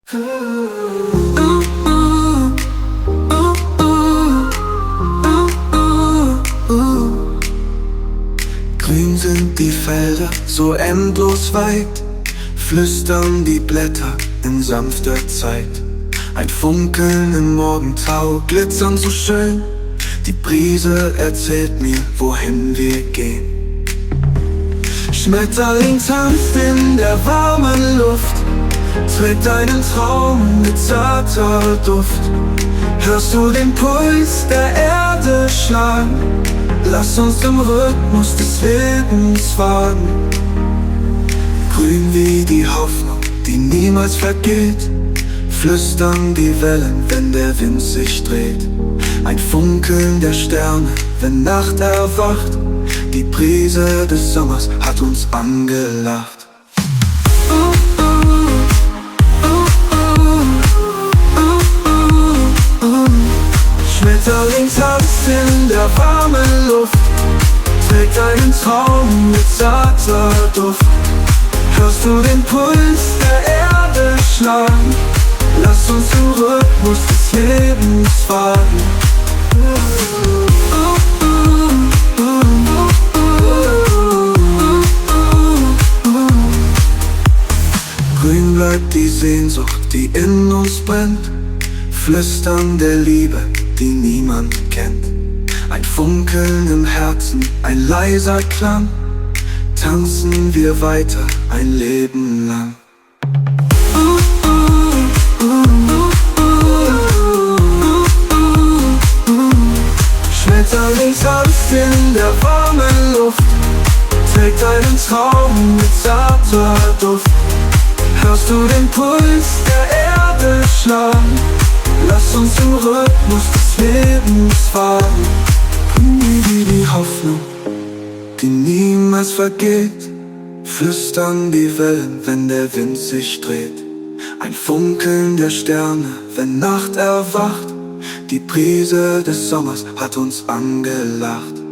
Grün sind die Felder, so endlos weit, flüstern die Blätter in sanfter Zeit. Ein Funkeln im Morgentau, glitzern so schön, die Brise erzählt mir, wohin wir gehen. Schmetterling tanzt in der warmen Luft, trägt einen Traum mit zarter Duft. Hörst du den Puls der Erde schlagen? Lass uns im Rhythmus des Lebens wagen. Grün wie die Hoffnung, die niemals vergeht, flüstern die Wellen, wenn der Wind sich dreht. Ein Funkeln der Sterne, wenn Nacht erwacht, die Brise des Sommers hat uns angelacht. Schmetterling tanzt in der warmen Luft, trägt einen Traum mit zarter Duft. Hörst du den Puls der Erde schlagen? Lass uns im Rhythmus des Lebens wagen. Grün bleibt die Sehnsucht, die in uns brennt, Flüstern der Liebe, die niemand kennt. Ein Funkeln im Herzen, ein leiser Klang, tanzen wir weiter ein Leben lang. Schmetterling tanzt in der warmen Luft, trägt einen Traum mit zarter Duft. Hörst du den Puls der Erde schlagen? Lass uns im Rhythmus des Lebens fahren. Wie die Hoffnung, die niemals vergeht, flüstern die Wellen, wenn der Wind sich dreht. Ein Funkeln der Sterne, wenn Nacht erwacht, die Brise des Sommers hat uns angelacht.